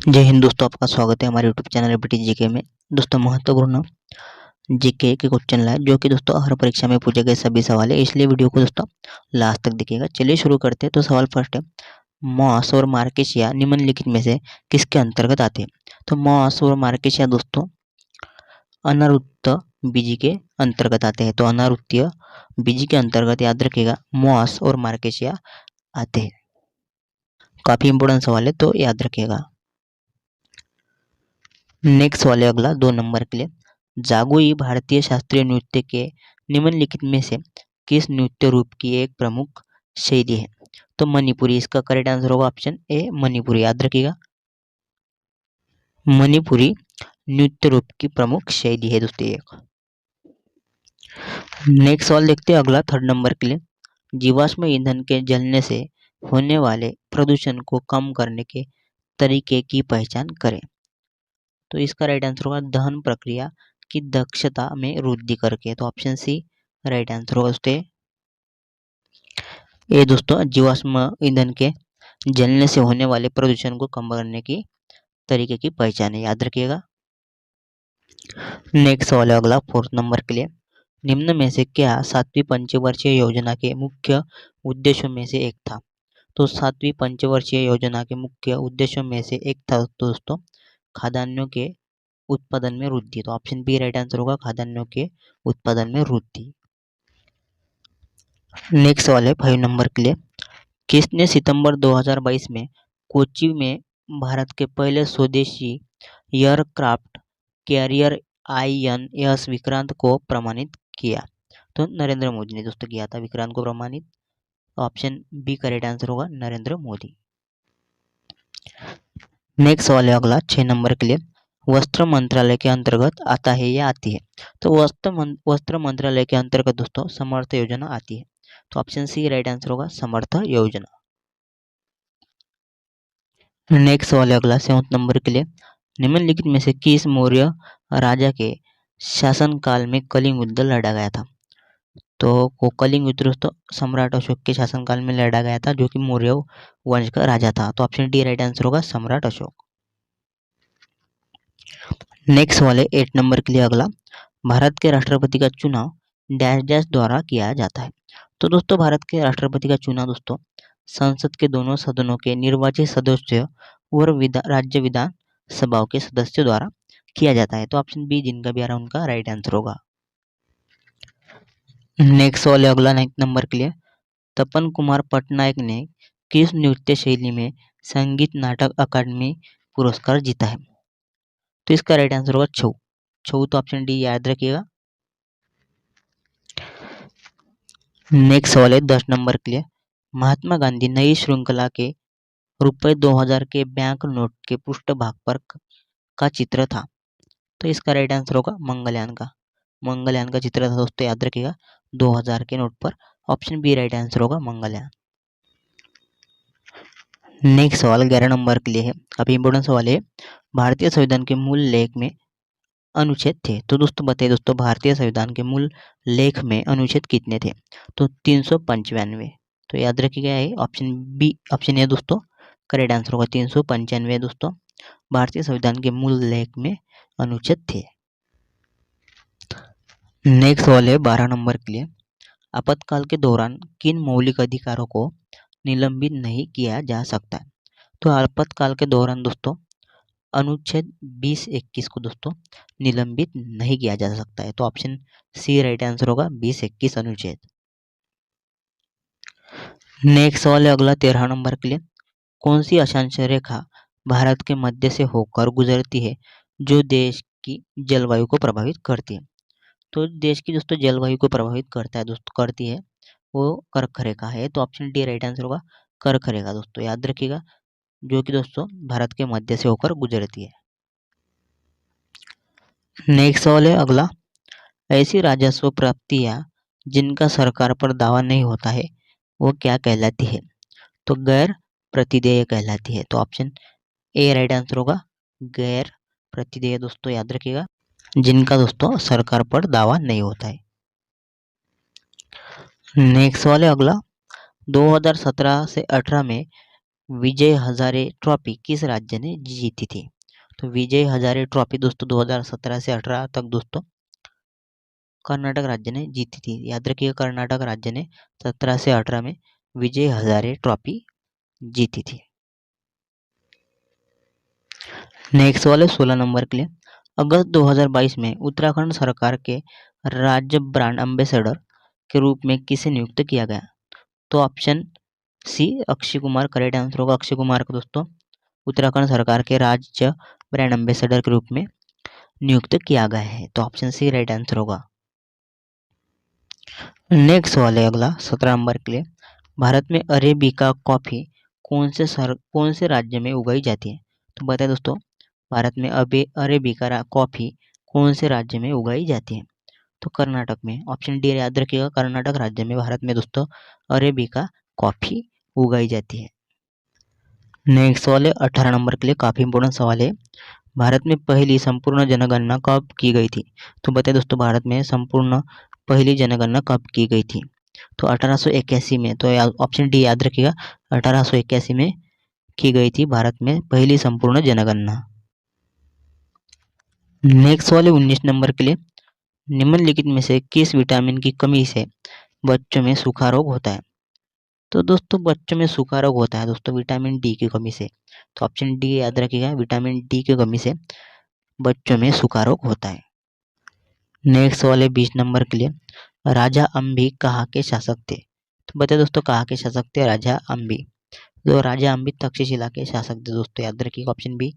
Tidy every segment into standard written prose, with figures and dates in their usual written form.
जय हिंद दोस्तों, आपका स्वागत है हमारे यूट्यूब चैनल एबीटी जीके में। दोस्तों, महत्वपूर्ण जीके के क्वेश्चन लाए जो कि दोस्तों हर परीक्षा में पूछे गए सभी सवाल है, इसलिए वीडियो को दोस्तों लास्ट तक देखिएगा। चलिए शुरू करते हैं। तो सवाल फर्स्ट है, मॉस और मार्केशिया निम्नलिखित में से किसके अंतर्गत आते हैं? तो मॉस और मार्केशिया दोस्तों अनावृत्त बीजी के अंतर्गत आते हैं। तो अनावृत्तीय बीजी के अंतर्गत याद रखिएगा मॉस और मार्केशिया आते हैं। काफी इंपोर्टेंट सवाल है, तो याद रखिएगा। नेक्स्ट वाले अगला 2 नंबर के लिए, जागोई भारतीय शास्त्रीय नृत्य के निम्नलिखित में से किस नृत्य रूप की एक प्रमुख शैली है? तो मणिपुरी इसका करेक्ट आंसर होगा ऑप्शन ए मणिपुरी। याद रखिएगा, मणिपुरी नृत्य रूप की प्रमुख शैली है दोस्तों एक। नेक्स्ट सवाल देखते हैं अगला 3rd नंबर के लिए, जीवाश्म ईंधन के जलने से होने वाले प्रदूषण को कम करने के तरीके की पहचान करें। तो इसका राइट आंसर होगा दहन प्रक्रिया की दक्षता में वृद्धि करके। तो ऑप्शन सी राइट आंसर होगा दोस्तों। ये दोस्तों जीवाश्म ईंधन के जलने से होने वाले प्रदूषण को कम करने की तरीके की पहचान है, याद रखिएगा। नेक्स्ट सवाल है अगला 4th नंबर के लिए, निम्न में से क्या 7वीं पंचवर्षीय योजना के मुख्य उद्देश्यों में से एक था? तो 7वीं पंचवर्षीय योजना के मुख्य उद्देश्यों में से एक था दोस्तों खाद्यान्नों के उत्पादन में वृद्धि। तो ऑप्शन बी राइट आंसर होगा खाद्यान्नों के उत्पादन में वृद्धि। नेक्स्ट सवाल है 5 नंबर के लिए, किसने सितंबर 2022 में कोच्चि में भारत के पहले स्वदेशी एयरक्राफ्ट कैरियर INS विक्रांत को प्रमाणित किया? तो नरेंद्र मोदी ने दोस्तों किया था विक्रांत को प्रमाणित। ऑप्शन बी करेक्ट आंसर होगा नरेंद्र मोदी। नेक्स्ट सवाल है अगला 6 नंबर के लिए, वस्त्र मंत्रालय के अंतर्गत आता है या आती है? तो वस्त्र मंत्रालय के अंतर्गत दोस्तों समर्थ योजना आती है। तो ऑप्शन सी राइट आंसर होगा समर्थ योजना। नेक्स्ट सवाल है अगला 7 नंबर के लिए, निम्नलिखित में से किस मौर्य राजा के शासनकाल में कलिंग युद्ध लड़ा गया था? तो वो कलिंग युद्ध दोस्तों सम्राट अशोक के शासनकाल में लड़ा गया था, जो कि मौर्य वंश का राजा था। तो ऑप्शन डी राइट आंसर होगा सम्राट अशोक। नेक्स्ट वाले 8 नंबर के लिए अगला, भारत के राष्ट्रपति का चुनाव डैश डैश द्वारा किया जाता है। तो दोस्तों भारत के राष्ट्रपति का चुनाव दोस्तों संसद के दोनों सदनों के निर्वाचित सदस्य और राज्य विधान सभाओं के सदस्यों द्वारा किया जाता है। तो ऑप्शन बी जिनका भी आ रहा है उनका राइट आंसर होगा। नेक्स्ट वाले अगला 9 नंबर के लिए, तपन कुमार पटनायक ने किस नृत्य शैली में संगीत नाटक अकादमी पुरस्कार जीता है? तो इसका राइट आंसर होगा छऊ। छऊ तो ऑप्शन डी याद रखिएगा। नेक्स्ट सवाल है 10 नंबर के लिए, महात्मा गांधी नई श्रृंखला के रुपए 2000 के बैंक नोट के पृष्ठभाग पर का चित्र था। तो इसका राइट आंसर होगा मंगलयान का। मंगलयान का चित्र था दोस्तों, याद रखिएगा 2000 के नोट पर। ऑप्शन बी राइट आंसर होगा मंगलयान। नेक्स्ट सवाल 11 नंबर के लिए है, काफी इंपोर्टेंट सवाल है, भारतीय संविधान के मूल लेख में अनुच्छेद थे? तो दोस्तों बताइए दोस्तों भारतीय संविधान के मूल लेख में अनुच्छेद कितने थे? तो 395। तो याद रखिएगा ऑप्शन बी ऑप्शन ए दोस्तों करेक्ट आंसर होगा 395 दोस्तों भारतीय संविधान के मूल लेख में अनुच्छेद थे। नेक्स्ट सवाल है 12 नंबर के लिए, आपातकाल के दौरान किन मौलिक अधिकारों को निलंबित नहीं किया जा सकता है? तो आपातकाल के दौरान दोस्तों अनुच्छेद 20-21 को दोस्तों निलंबित नहीं किया जा सकता है। तो ऑप्शन सी राइट आंसर होगा 20-21 अनुच्छेद। नेक्स्ट सवाल है अगला 13 नंबर के लिए, कौन सी अक्षांश रेखा भारत के मध्य से होकर गुजरती है जो देश की जलवायु को प्रभावित करती है? तो देश की दोस्तों जलवायु को प्रभावित करती है वो कर्क रेखा है। तो ऑप्शन डी राइट आंसर होगा कर्क रेखा दोस्तों, याद रखिएगा, जो कि दोस्तों भारत के मध्य से होकर गुजरती है। नेक्स्ट सवाल है अगला, ऐसी राजस्व प्राप्तियां जिनका सरकार पर दावा नहीं होता है वो क्या कहलाती है? तो गैर प्रतिदेय कहलाती है। तो ऑप्शन ए राइट आंसर होगा गैर प्रतिदेय दोस्तों, याद रखिएगा, जिनका दोस्तों सरकार पर दावा नहीं होता है। नेक्स्ट सवाल है अगला, 2017 से 18 में विजय हजारे ट्रॉफी किस राज्य ने जीती थी? तो विजय हजारे ट्रॉफी दोस्तों 2017 से 18 तक दोस्तों कर्नाटक राज्य ने जीती थी। याद रखिएगा, कर्नाटक राज्य ने 17 से 18 में विजय हजारे ट्रॉफी जीती थी। नेक्स्ट वाले 16 नंबर के लिए, अगस्त 2022 में उत्तराखंड सरकार के राज्य ब्रांड एम्बेसडर के रूप में किसे नियुक्त किया गया? तो option C Akshay Kumar correct answer होगा। अक्षय कुमार को दोस्तों उत्तराखंड सरकार के राज्य ब्रांड एम्बेसडर के रूप में नियुक्त किया गया है, तो ऑप्शन सी राइट आंसर होगा। नेक्स्ट वाले अगला 17 नंबर के लिए, भारत में अरेबिका कॉफी कौन से राज्य में उगाई जाती है? तो बताए दोस्तों, भारत में अरेबिका कॉफी कौन से राज्य में उगाई जाती है? तो कर्नाटक में। ऑप्शन डी याद रखिएगा, कर्नाटक राज्य में भारत में दोस्तों अरेबिका कॉफी उगाई जाती है। नेक्स्ट सवाल है 18 नंबर के लिए, काफी इंपोर्टेंट सवाल है। भारत में पहली संपूर्ण जनगणना कब की गई थी? तो बताइए दोस्तों, भारत में संपूर्ण पहली जनगणना कब की गई थी? तो 1881 में। तो ऑप्शन डी याद रखिएगा, 1881 में की गई थी भारत में पहली संपूर्ण जनगणना। नेक्स्ट वाले 19 नंबर के लिए, निम्नलिखित में से किस विटामिन की कमी से बच्चों में सूखा रोग होता है? तो दोस्तों बच्चों में सूखा रोग होता है दोस्तों विटामिन डी की कमी से। तो ऑप्शन डी याद रखिएगा, विटामिन डी की कमी से बच्चों में सूखा रोग होता है। नेक्स्ट वाले 20 नंबर के लिए, राजा अम्बी कहाँ के शासक थे? तो बताइए दोस्तों, कहाँ के शासक थे राजा अम्बी? तो राजा अम्बी तक्षशिला के शासक थे दोस्तों। याद रखिएगा, ऑप्शन बी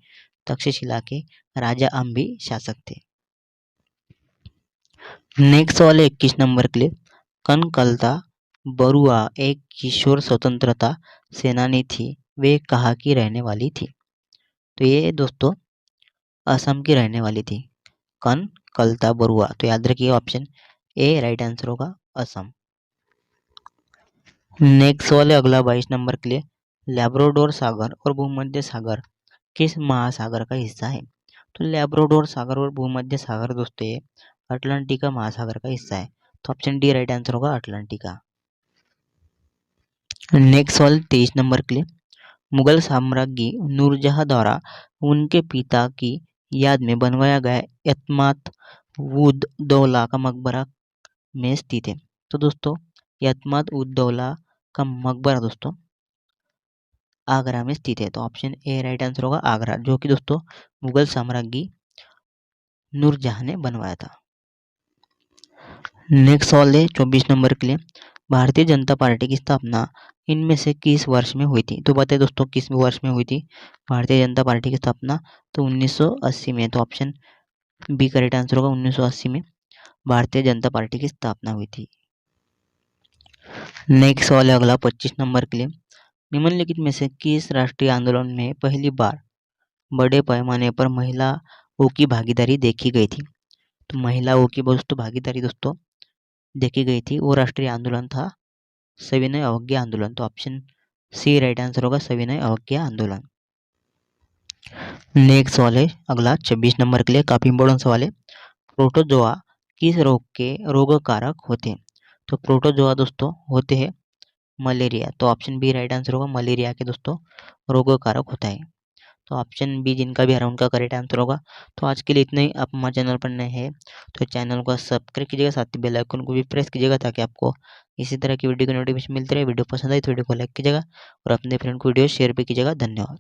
तक्षशिला के राजा अम्बी शासक थे। नेक्स्ट वाले 21 नंबर के लिए, कनकलता बरुआ एक किशोर स्वतंत्रता सेनानी थी, वे कहाँ की रहने वाली थी? तो ये दोस्तों असम की रहने वाली थी, कनकलता बरुआ। तो याद रखिए ऑप्शन ए राइट आंसर होगा, असम। नेक्स्ट वाले अगला 22 नंबर के लिए, लैब्राडोर सागर और भूमध्य सागर किस महासागर का हिस्सा है? तो लैब्राडोर सागर और भूमध्य सागर दोस्तों ये अटलांटिका महासागर का हिस्सा है, तो ऑप्शन डी राइट आंसर होगा, अटलांटिका। नेक्स्ट वाले 23 नंबर के लिए, मुगल साम्राज्ञी नूरजहां द्वारा उनके पिता की याद में बनवाया गया एतमाद उद दौला का मकबरा में स्थित है। तो दोस्तों एतमाद उद दौला का मकबरा दोस्तों आगरा में स्थित है, तो ऑप्शन ए राइट आंसर होगा, आगरा, जो कि दोस्तों मुगल साम्राज्ञी नूरजहां ने बनवाया था। नेक्स्ट सवाल है 24 नंबर के लिए, भारतीय जनता पार्टी की स्थापना इनमें से किस वर्ष में हुई थी? तो बताइए दोस्तों, किस वर्ष में हुई थी भारतीय जनता पार्टी की स्थापना? तो 1980 में। तो ऑप्शन बी करेक्ट आंसर होगा, 1980 में भारतीय जनता पार्टी की स्थापना हुई थी। नेक्स्ट सवाल है अगला 25 नंबर के लिए, निम्नलिखित में से किस राष्ट्रीय आंदोलन में पहली बार बड़े पैमाने पर महिलाओं की भागीदारी देखी गई थी? तो महिलाओं की दोस्तों भागीदारी दोस्तों देखी गई थी, वो राष्ट्रीय आंदोलन था सविनय अवज्ञा आंदोलन। तो ऑप्शन सी राइट आंसर होगा, सविनय अवज्ञा आंदोलन। नेक्स्ट सवाल है अगला 26 नंबर के लिए, काफी इंपोर्टेंट सवाल है। प्रोटोजोआ किस रोग के रोगकारक होते हैं? तो प्रोटोजोआ दोस्तों होते हैं मलेरिया, तो ऑप्शन बी राइट आंसर होगा, मलेरिया के दोस्तों रोगकारक होता है, तो ऑप्शन बी जिनका भी आ रहा है उनका करेक्ट आंसर होगा। तो आज के लिए इतना ही। आप हमारे चैनल पर नए हैं तो चैनल को सब्सक्राइब कीजिएगा, साथ ही बेल आइकन को भी प्रेस कीजिएगा ताकि आपको इसी तरह की वीडियो की नोटिफिकेशन मिलती रहे। वीडियो पसंद आई तो वीडियो को लाइक कीजिएगा और अपने फ्रेंड को वीडियो शेयर भी कीजिएगा। धन्यवाद।